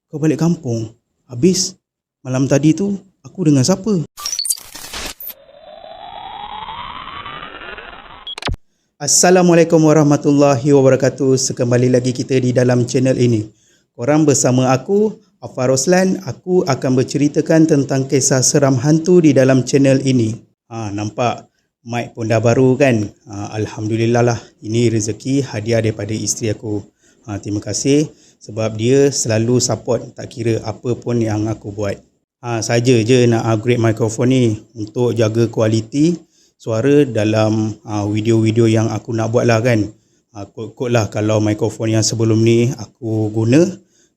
kau balik kampung. Habis malam tadi tu aku dengan siapa? Assalamualaikum warahmatullahi wabarakatuh. Sekembali lagi kita di dalam channel ini. Korang bersama aku, Afar Roslan. Aku akan berceritakan tentang kisah seram hantu di dalam channel ini. Nampak mic pun dah baru kan? Alhamdulillah lah. Ini rezeki hadiah daripada isteri aku. Terima kasih sebab dia selalu support tak kira apa pun yang aku buat. Saja je nak upgrade mikrofon ni untuk jaga kualiti suara dalam video-video yang aku nak buat lah kan. Kot lah kalau mikrofon yang sebelum ni aku guna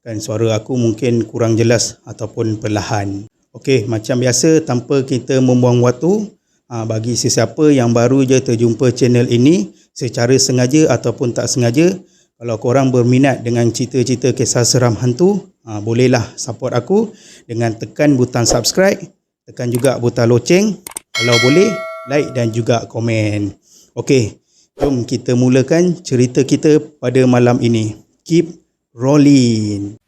kan, suara aku mungkin kurang jelas ataupun perlahan. Okey, macam biasa tanpa kita membuang waktu, bagi sesiapa yang baru je terjumpa channel ini secara sengaja ataupun tak sengaja, kalau korang berminat dengan cerita-cerita kisah seram hantu, bolehlah support aku dengan tekan butang subscribe, tekan juga butang loceng, kalau boleh like dan juga komen. Okey, jom kita mulakan cerita kita pada malam ini. Keep rolling.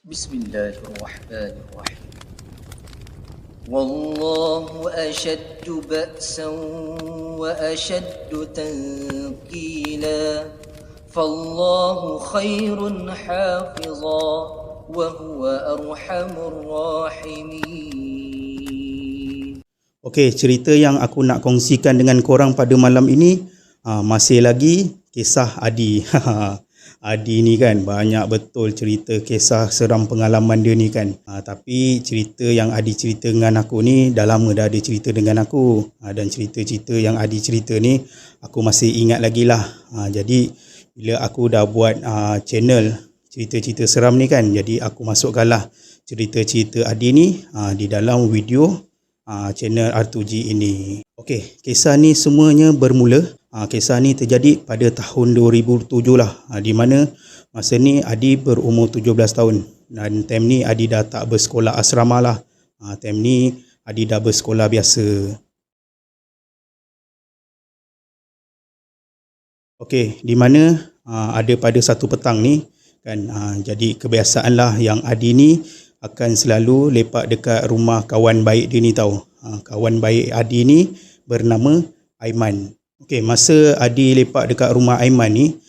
Bismillahirrahmanirrahim. Wallahu ashaddu ba'san wa ashaddu tanqila. Fallahu khairun hafiza wa huwa arhamur rahimin. Okey, cerita yang aku nak kongsikan dengan korang pada malam ini masih lagi kisah Adi. Adi ni kan banyak betul cerita kisah seram pengalaman dia ni kan. Tapi cerita yang Adi cerita dengan aku ni dah lama dah ada cerita dengan aku. Dan cerita-cerita yang Adi cerita ni aku masih ingat lagi lah. Jadi bila aku dah buat channel cerita-cerita seram ni kan, jadi aku masukkanlah cerita-cerita Adi ni di dalam video channel R2G ini. Okey, kisah ni semuanya bermula. Kisah ni terjadi pada tahun 2007 lah, di mana masa ni Adi berumur 17 tahun dan time ni Adi dah tak bersekolah asrama lah. Time ni Adi dah bersekolah biasa. Okey, di mana ada pada satu petang ni kan, jadi kebiasaan lah yang Adi ni akan selalu lepak dekat rumah kawan baik dia ni tau. Kawan baik Adi ni bernama Aiman. Okey, masa Adi lepak dekat rumah Aiman ni,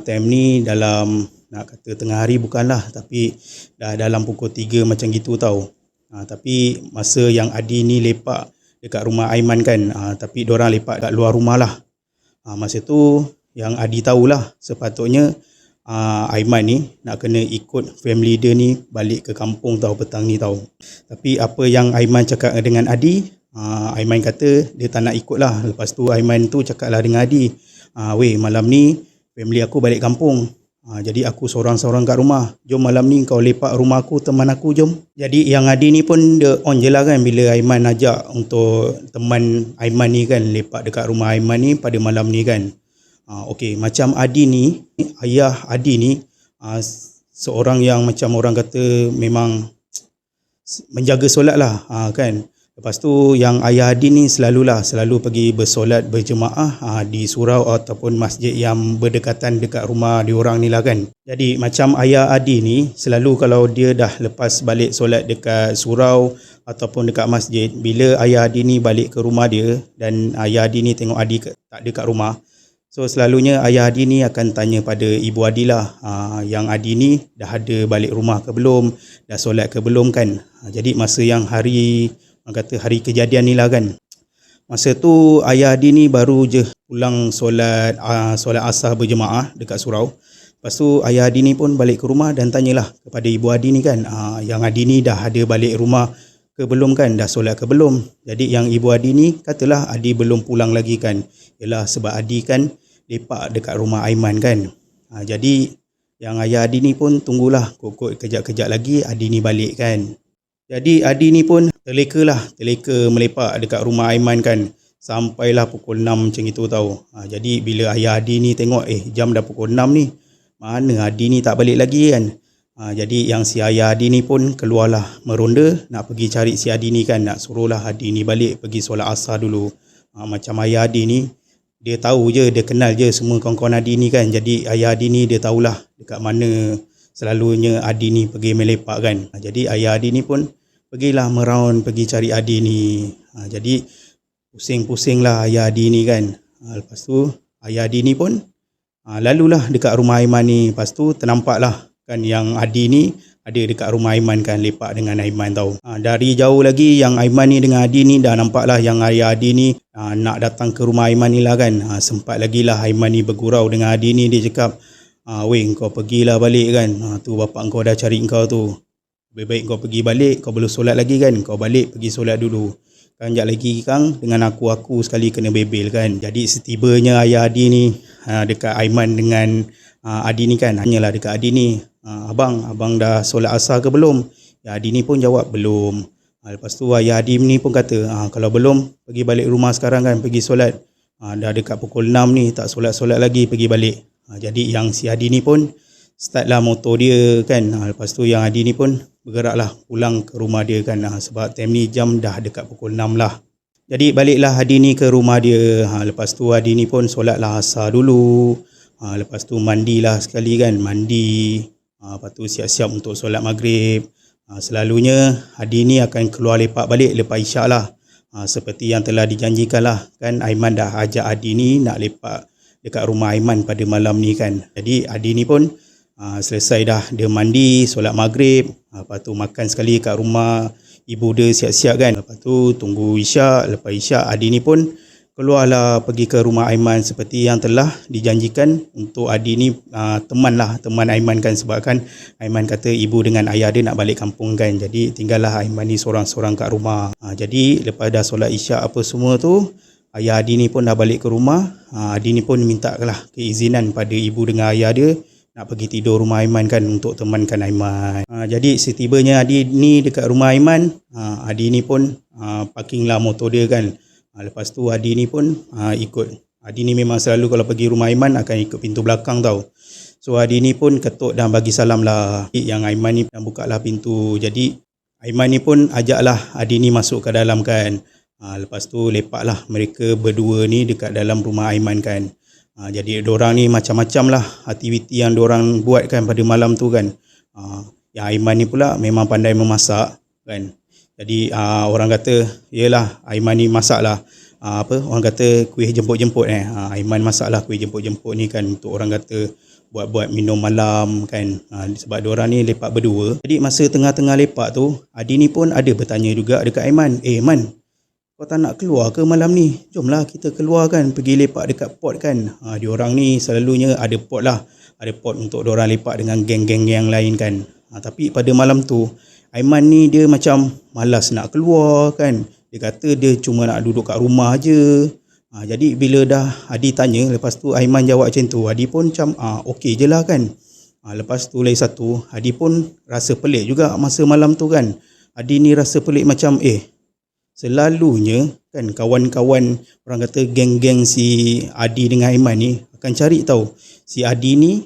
time ni dalam nak kata tengah hari bukanlah, tapi dah dalam pukul 3 macam gitu tau. Tapi masa yang Adi ni lepak dekat rumah Aiman kan, tapi diorang lepak kat luar rumah lah. Masa tu yang Adi tahulah sepatutnya Aiman ni nak kena ikut family dia ni balik ke kampung tau petang ni tau. Tapi apa yang Aiman cakap dengan Adi, Aiman kata dia tak nak ikut lah. Lepas tu Aiman tu cakap lah dengan Adi, weh malam ni family aku balik kampung, jadi aku seorang-seorang kat rumah. Jom malam ni kau lepak rumah aku, teman aku, jom. Jadi yang Adi ni pun dia on je lah kan bila Aiman ajak untuk teman Aiman ni kan lepak dekat rumah Aiman ni pada malam ni kan. Okey, macam Adi ni, ayah Adi ni seorang yang macam orang kata memang menjaga solat lah kan. Lepas tu yang ayah Adi ni selalu pergi bersolat berjemaah di surau ataupun masjid yang berdekatan dekat rumah diorang ni lah kan. Jadi macam ayah Adi ni selalu kalau dia dah lepas balik solat dekat surau ataupun dekat masjid, bila ayah Adi ni balik ke rumah dia dan ayah Adi ni tengok Adi tak ada kat rumah, so selalunya ayah Adi ni akan tanya pada ibu Adi lah, yang Adi ni dah ada balik rumah ke belum, dah solat ke belum kan. Jadi masa yang hari kejadian ni lah kan, masa tu ayah Adi ni baru je pulang solat asar berjemaah dekat surau. Lepas tu ayah Adi ni pun balik ke rumah dan tanyalah kepada ibu Adi ni kan, yang Adi ni dah ada balik rumah ke belum kan, dah solat ke belum. Jadi yang ibu Adi ni katalah Adi belum pulang lagi kan. Yalah sebab Adi kan lepak dekat rumah Aiman kan. Jadi Yang ayah Adi ni pun tunggulah, kot-kot kejap-kejap lagi Adi ni balik kan. Jadi Adi ni pun terleka melepak dekat rumah Aiman kan. Sampailah pukul 6 macam itu tau. Jadi bila ayah Adi ni tengok jam dah pukul 6 ni, mana Adi ni tak balik lagi kan. Jadi yang si ayah Adi ni pun keluarlah meronda nak pergi cari si Adi ni kan. Nak suruhlah Adi ni balik pergi solat asar dulu. Macam ayah Adi ni, dia tahu je, dia kenal je semua kawan-kawan Adi ni kan. Jadi ayah Adi ni dia tahulah dekat mana selalunya Adi ni pergi melepak kan. Jadi ayah Adi ni pun pergilah meraun pergi cari Adi ni. Jadi pusing-pusing lah ayah Adi ni kan. Lepas tu ayah Adi ni pun lalulah dekat rumah Aiman ni. Lepas tu ternampaklah kan yang Adi ni ada dekat rumah Aiman kan, lepak dengan Aiman tau. Dari jauh lagi yang Aiman ni dengan Adi ni dah nampaklah yang ayah Adi ni nak datang ke rumah Aiman ni lah kan. Sempat lagi lah Aiman ni bergurau dengan Adi ni. Dia cakap, weh kau pergilah balik kan. Tu bapak kau dah cari kau tu. Lebih baik kau pergi balik, kau belum solat lagi kan. Kau balik pergi solat dulu. Kan sekejap lagi Kang dengan aku sekali kena bebel kan. Jadi setibanya ayah Adi ni dekat Aiman dengan Adi ni kan, hanyalah dekat Adi ni, abang dah solat asar ke belum? Ya, Adi ni pun jawab belum. Lepas tu ayah Adi ni pun kata, kalau belum pergi balik rumah sekarang kan, pergi solat. Dah dekat pukul 6 ni tak solat-solat lagi, pergi balik. Jadi yang si Adi ni pun startlah motor dia kan. Lepas tu yang Adi ni pun bergeraklah pulang ke rumah dia kan. Sebab time ni jam dah dekat pukul 6 lah. Jadi baliklah Adi ni ke rumah dia. Lepas tu Adi ni pun solatlah asar dulu. Lepas tu mandilah sekali kan. Mandi. Lepas tu siap-siap untuk solat maghrib. Selalunya Adi ni akan keluar lepak balik lepas isyak lah. Seperti yang telah dijanjikan lah kan. Aiman dah ajak Adi ni nak lepak dekat rumah Aiman pada malam ni kan. Jadi Adi ni pun selesai dah dia mandi, solat maghrib, lepas tu makan sekali kat rumah ibu dia siap-siap kan. Lepas tu tunggu isyak, lepas isyak Adi ni pun keluarlah pergi ke rumah Aiman seperti yang telah dijanjikan untuk Adi ni teman Aiman kan. Sebab kan Aiman kata ibu dengan ayah dia nak balik kampung kan. Jadi tinggallah Aiman ni seorang-seorang kat rumah. Jadi lepas dah solat isyak apa semua tu, ayah Adi ni pun dah balik ke rumah. Adi ni pun mintalah keizinan pada ibu dengan ayah dia nak pergi tidur rumah Aiman kan untuk temankan Aiman. Jadi setibanya Adi ni dekat rumah Aiman, Adi ni pun parkinglah motor dia kan. Lepas tu Adi ni pun ikut. Adi ni memang selalu kalau pergi rumah Aiman akan ikut pintu belakang tau. So Adi ni pun ketuk dan bagi salam lah. Yang Aiman ni dan buka lah pintu. Jadi Aiman ni pun ajaklah Adi ni masuk ke dalam kan. Lepas tu lepaklah mereka berdua ni dekat dalam rumah Aiman kan. Jadi diorang ni macam-macam lah aktiviti yang diorang buat kan pada malam tu kan. Yang Aiman ni pula memang pandai memasak kan. Jadi orang kata, yelah Aiman ni masak lah orang kata kuih jemput-jemput Aiman masak lah kuih jemput-jemput ni kan untuk orang kata buat-buat minum malam kan. Sebab diorang ni lepak berdua. Jadi masa tengah-tengah lepak tu, Adi ni pun ada bertanya juga dekat Aiman, Man, kau tak nak keluar ke malam ni? Jomlah kita keluar kan, pergi lepak dekat port kan. Diorang ni selalunya ada port lah. Ada port untuk diorang lepak dengan geng-geng yang lain kan. Tapi pada malam tu, Aiman ni dia macam malas nak keluar kan. Dia kata dia cuma nak duduk kat rumah je. Jadi bila dah Adi tanya, lepas tu Aiman jawab macam tu, Adi pun macam okey je lah kan. Lepas tu lain satu, Adi pun rasa pelik juga masa malam tu kan. Adi ni rasa pelik macam selalunya kan kawan-kawan orang kata geng-geng si Adi dengan Aiman ni akan cari tahu si Adi ni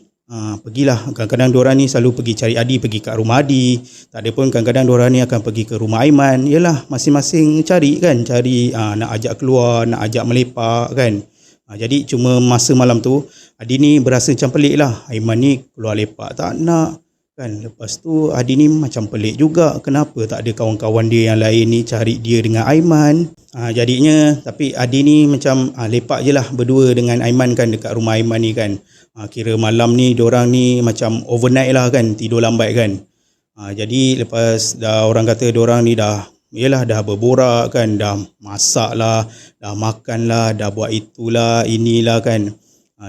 pergilah. Kadang-kadang diorang ni selalu pergi cari Adi, pergi kat rumah Adi. Tak ada pun kadang-kadang diorang ni akan pergi ke rumah Aiman. Yalah masing-masing cari kan, cari nak ajak keluar, nak ajak melepak kan. Jadi cuma masa malam tu Adi ni berasa macam pelik lah. Aiman ni keluar lepak tak nak kan. Lepas tu Adi ni macam pelik juga, kenapa tak ada kawan-kawan dia yang lain ni cari dia dengan Aiman. Jadinya tapi Adi ni macam lepak je lah berdua dengan Aiman kan dekat rumah Aiman ni kan. Kira malam ni diorang ni macam overnight lah kan, tidur lambat kan. Jadi lepas dah orang kata diorang ni dah berborak kan, dah masak lah, dah makan lah, dah buat itulah inilah kan.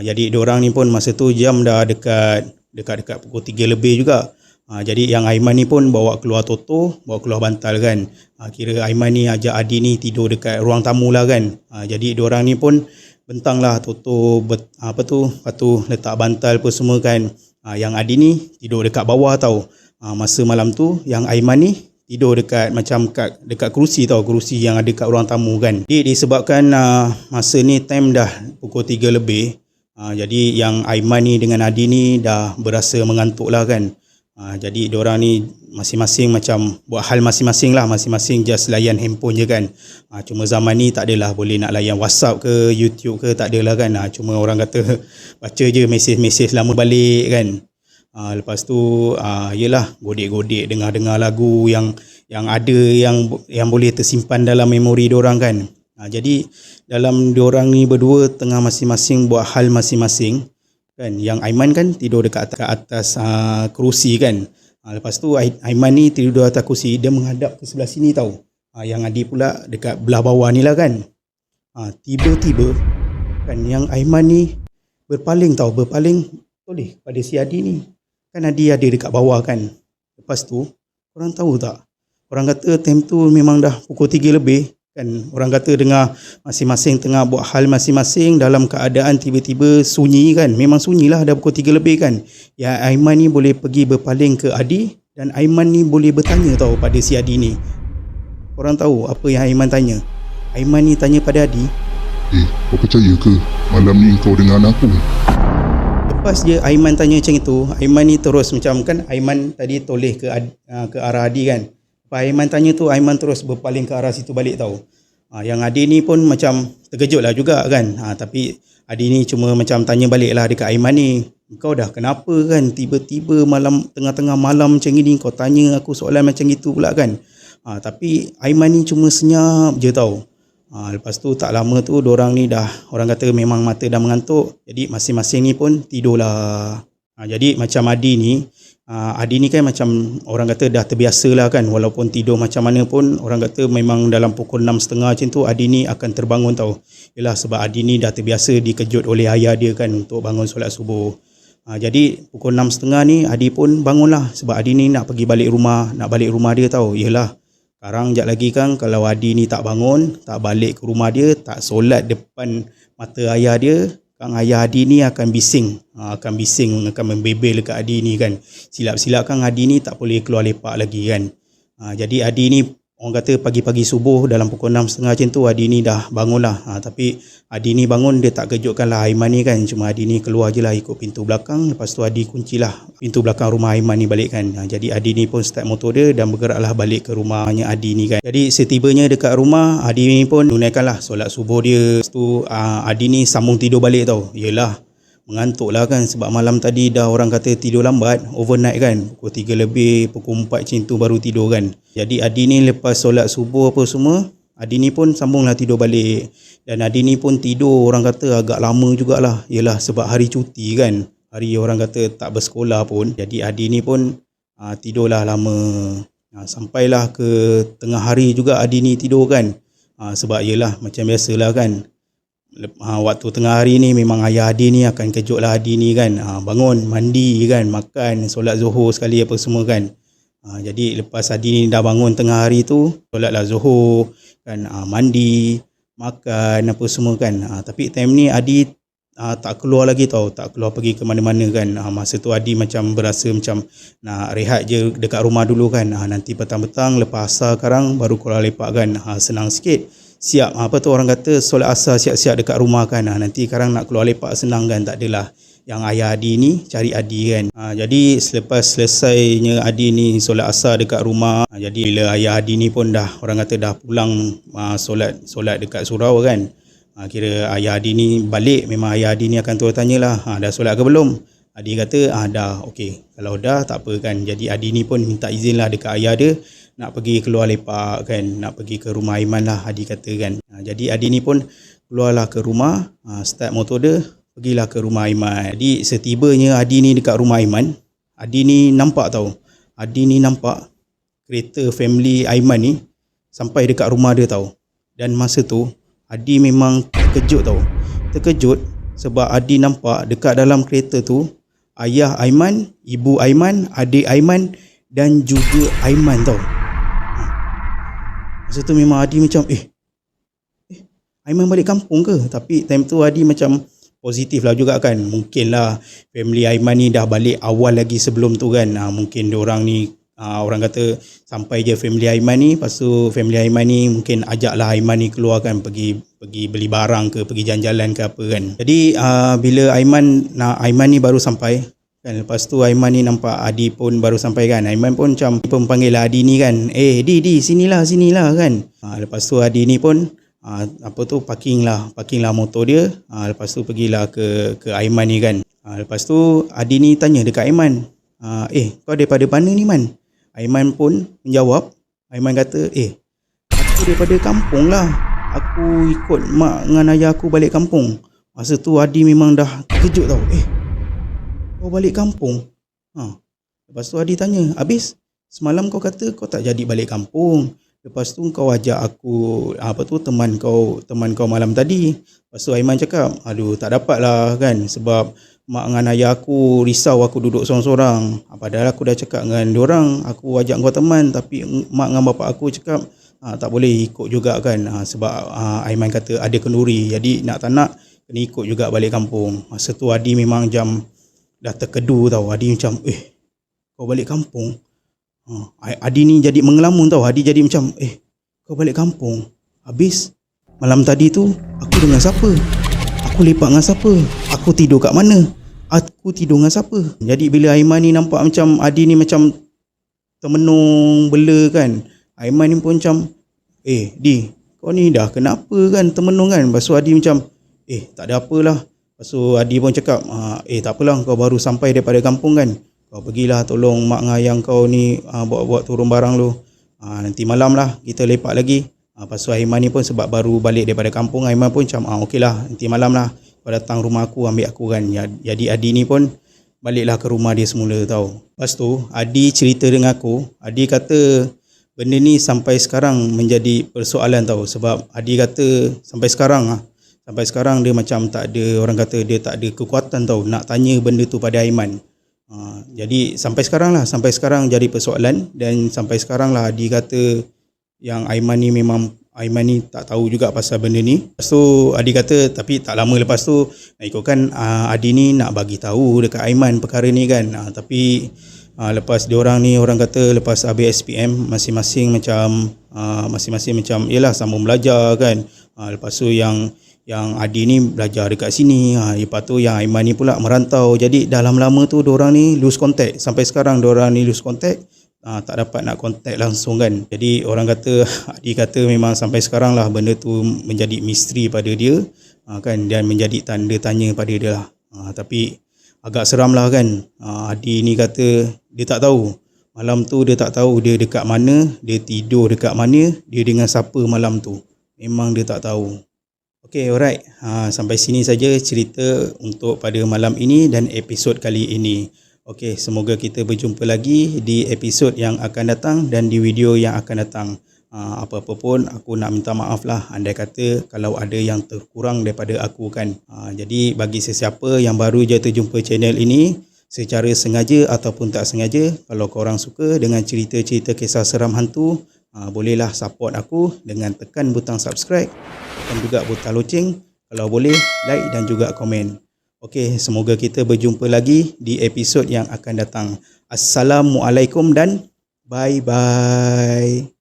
Jadi diorang ni pun masa tu jam dah dekat pukul 3 lebih juga. Jadi yang Aiman ni pun bawa keluar Toto, bawa keluar bantal kan. Kira Aiman ni ajak Adi ni tidur dekat ruang tamu lah kan. Jadi diorang ni pun bentang lah Toto lepas tu letak bantal apa semua kan. Yang Adi ni tidur dekat bawah tau. Masa malam tu yang Aiman ni tidur dekat macam dekat kerusi tau, kerusi yang ada kat ruang tamu kan. Jadi disebabkan masa ni time dah pukul 3 lebih. Jadi yang Aiman ni dengan Adi ni dah berasa mengantuk lah kan. Jadi diorang ni masing-masing macam buat hal masing-masing lah, masing-masing just layan handphone je kan. Cuma zaman ni tak adalah boleh nak layan WhatsApp ke YouTube ke, tak adalah kan. Cuma orang kata baca je mesej-mesej lama balik kan. Lepas tu yelah godek-godek dengar-dengar lagu yang ada yang boleh tersimpan dalam memori diorang kan. Jadi dalam diorang ni berdua tengah masing-masing buat hal masing-masing kan. Yang Aiman kan tidur dekat atas kerusi kan. Lepas tu Aiman ni tidur atas kerusi, dia menghadap ke sebelah sini tau. Yang Adi pula dekat belah bawah ni lah kan. Tiba-tiba kan yang Aiman ni berpaling toleh pada si Adi ni. Kan Adi ada dekat bawah kan. Lepas tu korang tahu tak, orang kata time tu memang dah pukul 3 lebih kan. Orang kata dengar masing-masing tengah buat hal masing-masing dalam keadaan tiba-tiba sunyi kan. Memang sunyilah dah pukul 3 lebih kan. Ya Aiman ni boleh pergi berpaling ke Adi dan Aiman ni boleh bertanya tau pada si Adi ni. Korang tahu apa yang Aiman tanya? Aiman ni tanya pada Adi, kau percaya ke malam ni kau dengan aku? lepas je Aiman tanya macam itu, Aiman ni terus macam kan Aiman tadi toleh ke arah Adi kan. Lepas Aiman tanya tu, Aiman terus berpaling ke arah situ balik tau. Yang Adi ni pun macam terkejut lah juga kan. Tapi Adi ni cuma macam tanya balik lah dekat Aiman ni, kau dah kenapa kan tiba-tiba malam tengah-tengah malam macam ni kau tanya aku soalan macam itu pula kan. Tapi Aiman ni cuma senyap je tau. Lepas tu tak lama tu diorang ni dah, orang kata memang mata dah mengantuk. Jadi masing-masing ni pun tidurlah. Jadi macam Adi ni kan macam orang kata dah terbiasa lah kan. Walaupun tidur macam mana pun orang kata memang dalam pukul 6.30 macam tu Adi ni akan terbangun tau. Yelah sebab Adi ni dah terbiasa dikejut oleh ayah dia kan untuk bangun solat subuh. Jadi pukul 6.30 ni Adi pun bangun lah. Sebab Adi ni nak balik rumah dia tau. Yelah sekarang sekejap lagi kan kalau Adi ni tak bangun, tak balik ke rumah dia, tak solat depan mata ayah dia, kan ayah Adi ni akan bising, akan membebel dekat Adi ni kan. Silap-silap kan Adi ni tak boleh keluar lepak lagi kan. Jadi Adi ni orang kata pagi-pagi subuh dalam pukul 6.30 macam tu Adi ni dah bangun lah. Tapi Adi ni bangun dia tak kejutkan lah Aiman ni kan. Cuma Adi ni keluar je lah ikut pintu belakang. Lepas tu Adi kuncilah pintu belakang rumah Aiman ni balik kan. Jadi Adi ni pun start motor dia dan bergeraklah balik ke rumahnya Adi ni kan. Jadi setibanya dekat rumah Adi ni pun tunaikanlah solat subuh dia. Lepas tu Adi ni sambung tidur balik tau. Yelah mengantuk lah kan sebab malam tadi dah orang kata tidur lambat, overnight kan, pukul 3 lebih, pukul 4 macam tu baru tidur kan. Jadi Adi ni lepas solat subuh apa semua, Adi ni pun sambunglah tidur balik. Dan Adi ni pun tidur orang kata agak lama jugalah. Yelah sebab hari cuti kan, hari orang kata tak bersekolah pun. Jadi Adi ni pun tidurlah lama. Sampailah ke tengah hari juga Adi ni tidur kan. Sebab yelah macam biasalah kan, waktu tengah hari ni memang ayah Adi ni akan kejutlah Adi ni kan. Bangun, mandi kan, makan, solat zuhur sekali apa semua kan. Jadi lepas Adi ni dah bangun tengah hari tu, solatlah zuhur kan, mandi, makan apa semua kan. Tapi time ni Adi tak keluar lagi tau, tak keluar pergi ke mana-mana kan. Masa tu Adi macam berasa macam nak rehat je dekat rumah dulu kan. Nanti petang-petang lepas asar sekarang baru keluar lepak kan. Senang sikit. Siap orang kata solat asar siap-siap dekat rumah kan. Nanti sekarang nak keluar lepak senang kan. Tak adalah. Yang ayah Adi ni cari Adi kan. Jadi selepas selesainya Adi ni solat asar dekat rumah, jadi bila ayah Adi ni pun dah orang kata dah pulang solat dekat surau kan. Kira ayah Adi ni balik, memang ayah Adi ni akan terus tanyalah, dah solat ke belum? Adi kata dah, okey. Kalau dah tak apa kan. Jadi Adi ni pun minta izin lah dekat ayah dia nak pergi keluar lepak kan, nak pergi ke rumah Aiman lah Adi kata kan. Jadi Adi ni pun keluarlah ke rumah, start motor dia, pergilah ke rumah Aiman. Jadi setibanya Adi ni dekat rumah Aiman, Adi ni nampak kereta family Aiman ni sampai dekat rumah dia tau. Dan masa tu Adi memang terkejut sebab Adi nampak dekat dalam kereta tu ayah Aiman, ibu Aiman, adik Aiman dan juga Aiman tau. Masa tu memang Adi macam Aiman balik kampung ke? Tapi time tu Adi macam positif lah juga kan. Mungkin lah family Aiman ni dah balik awal lagi sebelum tu kan. Mungkin diorang ni orang kata sampai je family Aiman ni, lepas tu family Aiman ni mungkin ajaklah Aiman ni keluar kan, pergi beli barang ke, pergi jalan-jalan ke apa kan. Jadi bila Aiman ni baru sampai kan, lepas tu Aiman ni nampak Adi pun baru sampai kan. Aiman pun macam panggil lah Adi ni kan, Di sinilah kan. Lepas tu Adi ni pun parking lah motor dia. Lepas tu pergilah ke Aiman ni kan. Lepas tu Adi ni tanya dekat Aiman, kau daripada mana ni Man? Aiman pun menjawab. Aiman kata, aku daripada kampung lah, aku ikut mak dengan ayah aku balik kampung. Masa tu Adi memang dah terkejut tau. Kau balik kampung? Lepas tu Adi tanya, habis semalam kau kata kau tak jadi balik kampung. Lepas tu kau ajak aku teman kau malam tadi. Lepas tu Aiman cakap, aduh tak dapat lah kan, sebab mak dengan ayah aku risau aku duduk sorang-sorang. Padahal aku dah cakap dengan diorang aku ajak kau teman, tapi mak dengan bapak aku cakap tak boleh ikut juga kan, sebab Aiman kata ada kenduri, jadi nak tak nak kena ikut juga balik kampung. Masa tu Adi memang jam dah terkedu tau. Adi macam kau balik kampung? Adi ni jadi mengelamun tau. Adi jadi macam kau balik kampung? Habis malam tadi tu aku dengan siapa? Aku lepak dengan siapa? Aku tidur kat mana? Aku tidur dengan siapa? Jadi bila Aiman ni nampak macam Adi ni macam termenung bela kan, Aiman ni pun macam Di, kau ni dah kenapa kan termenung kan? Lepas tu Adi macam tak ada apalah. Lepas tu Adi pun cakap tak apalah, kau baru sampai daripada kampung kan, kau pergilah tolong mak dengan ayah kau ni buat turun barang lu. Nanti malam lah kita lepak lagi. Lepas tu Aiman ni pun sebab baru balik daripada kampung, Aiman pun macam okey lah, nanti malam lah kau datang rumah aku ambil aku kan. Jadi Adi ni pun baliklah ke rumah dia semula tau. Lepas tu Adi cerita dengan aku, Adi kata benda ni sampai sekarang menjadi persoalan tau. Sebab Adi kata sampai sekarang dia macam tak ada, orang kata dia tak ada kekuatan tau nak tanya benda tu pada Aiman. Jadi sampai sekarang jadi persoalan. Dan sampai sekarang lah Adi kata yang Aiman ni tak tahu juga pasal benda ni. Lepas tu Adi kata, tapi tak lama lepas tu ikutkan Adi ni nak bagi tahu dekat Aiman perkara ni kan. Tapi lepas diorang ni, orang kata lepas habis SPM masing-masing macam yalah sambung belajar kan. Lepas tu yang Adi ni belajar dekat sini, lepas tu yang Aiman ni pula merantau. Jadi dah lama tu diorang ni lose contact. Sampai sekarang diorang ni lose contact, tak dapat nak contact langsung kan. Jadi orang kata, Adi kata memang sampai sekarang lah benda tu menjadi misteri pada dia kan, dan menjadi tanda tanya pada dia lah. Tapi agak seram lah kan. Adi ni kata dia tak tahu malam tu, dia tak tahu dia dekat mana, dia tidur dekat mana, dia dengan siapa malam tu. Memang dia tak tahu. Okay, alright. Sampai sini saja cerita untuk pada malam ini dan episod kali ini. Okay, semoga kita berjumpa lagi di episod yang akan datang dan di video yang akan datang. Apa-apa pun aku nak minta maaf lah andai kata kalau ada yang terkurang daripada aku kan. Jadi bagi sesiapa yang baru je terjumpa channel ini, secara sengaja ataupun tak sengaja, kalau korang suka dengan cerita-cerita kisah seram hantu, bolehlah support aku dengan tekan butang subscribe, tekan juga butang loceng, kalau boleh like dan juga komen. Okey, semoga kita berjumpa lagi di episod yang akan datang. Assalamualaikum dan bye-bye.